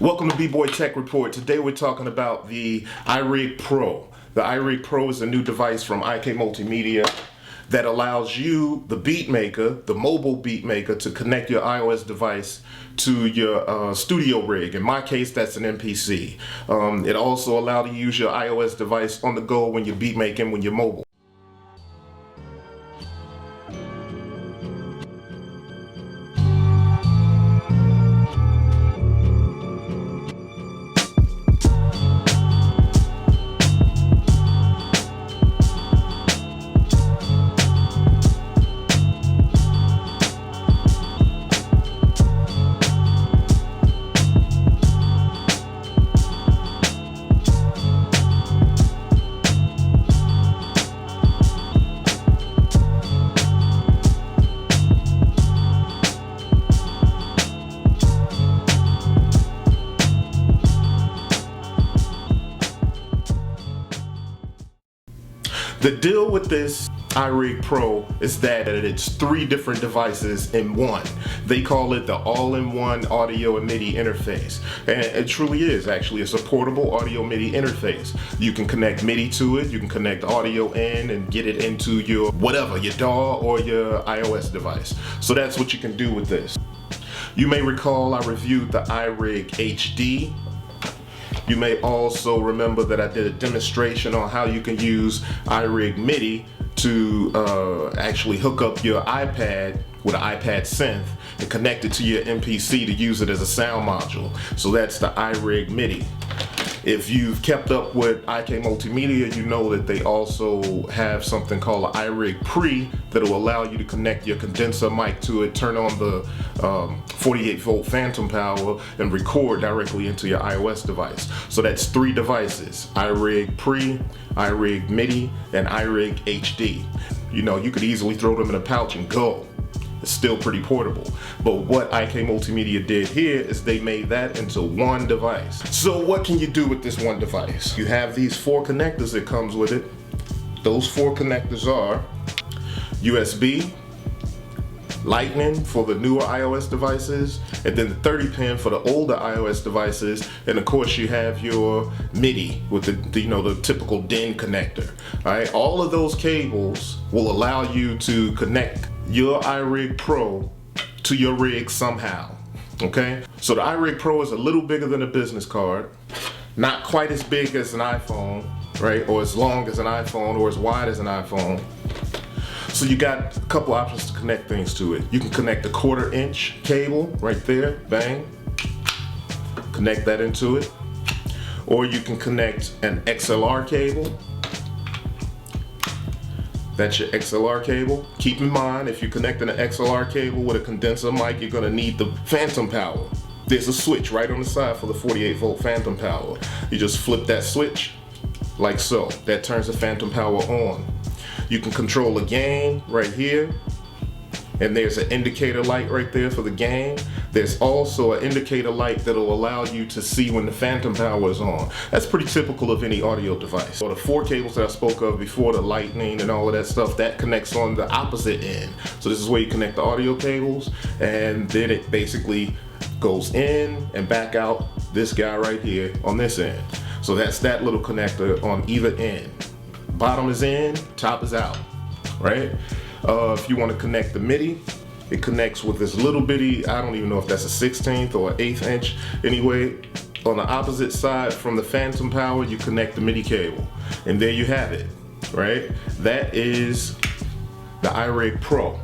Welcome to B-Boy Tech Report. Today we're talking about the iRig Pro. The iRig Pro is a new device from IK Multimedia that allows you, the beat maker, the mobile beat maker, to connect your iOS device to your studio rig. In my case, that's an MPC. It also allows you to use your iOS device on the go when you're beat making, when you're mobile. The deal with this iRig Pro is that it's 3 different devices in one. They call it the all-in-one audio and MIDI interface. And it truly is, actually. It's a portable audio MIDI interface. You can connect MIDI to it, you can connect audio in and get it into your whatever, your DAW or your iOS device. So that's what you can do with this. You may recall I reviewed the iRig HD. You may also remember that I did a demonstration on how you can use iRig MIDI to actually hook up your iPad with an iPad synth and connect it to your MPC to use it as a sound module. So that's the iRig MIDI. If you've kept up with IK Multimedia, you know that they also have something called an iRig Pre that will allow you to connect your condenser mic to it, turn on the 48-volt phantom power, and record directly into your iOS device. So that's 3 devices: iRig Pre, iRig MIDI, and iRig HD. You know, you could easily throw them in a pouch and go. It's still pretty portable. But what IK Multimedia did here is they made that into one device. So what can you do with this one device? You have these 4 connectors that comes with it. Those 4 connectors are USB, Lightning for the newer iOS devices, and then the 30 pin for the older iOS devices, and of course you have your MIDI with the typical DIN connector. All right, all of those cables will allow you to connect your iRig Pro to your rig somehow. Okay, so the iRig Pro is a little bigger than a business card, not quite as big as an iPhone, right, or as long as an iPhone, or as wide as an iPhone. So you got a couple options to connect things to it. You can connect a 1/4 inch cable right there, bang, connect that into it. Or you can connect an XLR cable. That's your XLR cable. Keep in mind, if you're connecting an XLR cable with a condenser mic, you're gonna need the phantom power. There's a switch right on the side for the 48-volt phantom power. You just flip that switch like so. That turns the phantom power on. You can control the gain right here, and there's an indicator light right there for the gain. There's also an indicator light that'll allow you to see when the phantom power is on. That's pretty typical of any audio device. So the 4 cables that I spoke of before, the lightning and all of that stuff, that connects on the opposite end. So this is where you connect the audio cables, and then it basically goes in and back out this guy right here on this end. So that's that little connector on either end. Bottom is in, top is out, right? If you want to connect the MIDI, it connects with this little bitty, I don't even know if that's a 16th or an 1/8 inch. Anyway, on the opposite side from the phantom power, you connect the MIDI cable. And there you have it, right? That is the iRig Pro.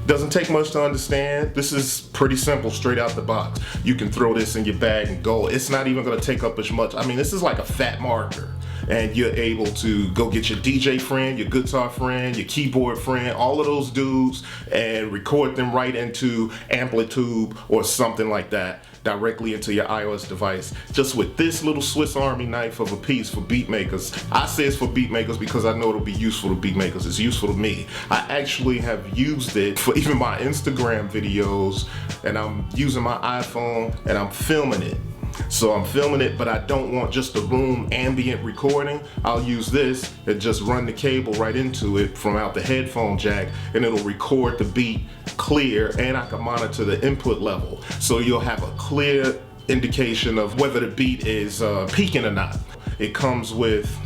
Doesn't take much to understand. This is pretty simple, straight out the box. You can throw this in your bag and go. It's not even gonna take up as much. I mean, this is like a fat marker. And you're able to go get your DJ friend, your guitar friend, your keyboard friend, all of those dudes, and record them right into Amplitude or something like that, directly into your iOS device, just with this little Swiss Army knife of a piece for beat makers. I say it's for beat makers because I know it'll be useful to beat makers. It's useful to me. I actually have used it for even my Instagram videos, and I'm using my iPhone and I'm filming it. So I'm filming it, but I don't want just the room ambient recording. I'll use this and just run the cable right into it from out the headphone jack, and it'll record the beat clear, and I can monitor the input level. So you'll have a clear indication of whether the beat is peaking or not. It comes with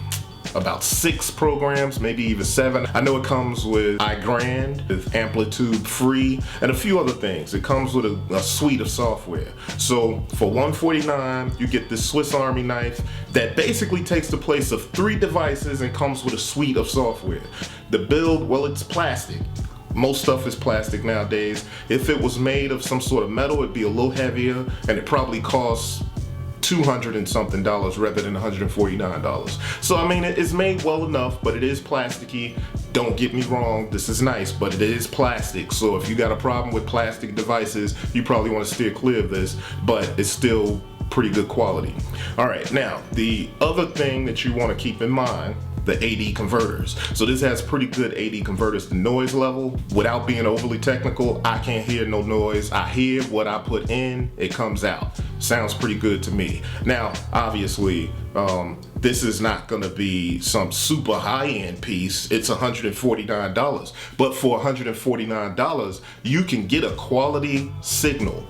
about 6 programs, maybe even 7. I know it comes with iGrand, with Amplitude Free, and a few other things. It comes with a suite of software. So for $149, you get this Swiss Army knife that basically takes the place of 3 devices and comes with a suite of software. The build, well, it's plastic. Most stuff is plastic nowadays. If it was made of some sort of metal, it'd be a little heavier, and it probably costs $200 and something rather than $149. So I mean, it's made well enough, but it is plasticky. Don't get me wrong, this is nice, but it is plastic. So if you got a problem with plastic devices, you probably want to steer clear of this, but it's still pretty good quality. All right, now the other thing that you want to keep in mind, the AD converters. So this has pretty good AD converters. The noise level, without being overly technical, I can't hear no noise. I hear what I put in, it comes out. Sounds pretty good to me. Now, obviously, this is not gonna be some super high-end piece. It's $149. But for $149, you can get a quality signal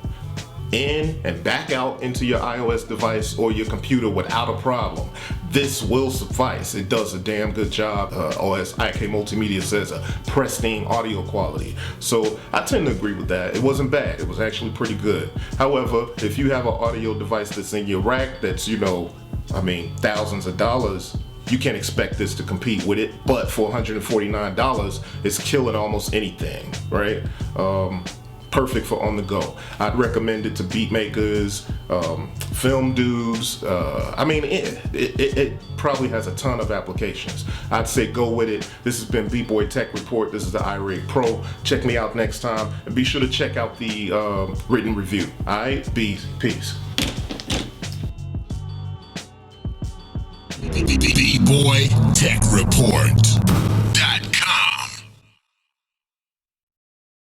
in and back out into your iOS device or your computer without a problem. This will suffice. It does a damn good job, or as IK Multimedia says, a pristine audio quality. So I tend to agree with that. It wasn't bad. It was actually pretty good. However, if you have an audio device that's in your rack that's, you know, I mean, thousands of dollars, you can't expect this to compete with it. But for $149, it's killing almost anything, right? Perfect for on the go. I'd recommend it to beat makers, film dudes. I mean, it probably has a ton of applications. I'd say go with it. This has been B-Boy Tech Report. This is the iRig Pro. Check me out next time, and be sure to check out the written review. All right, peace. B-Boy Tech Report.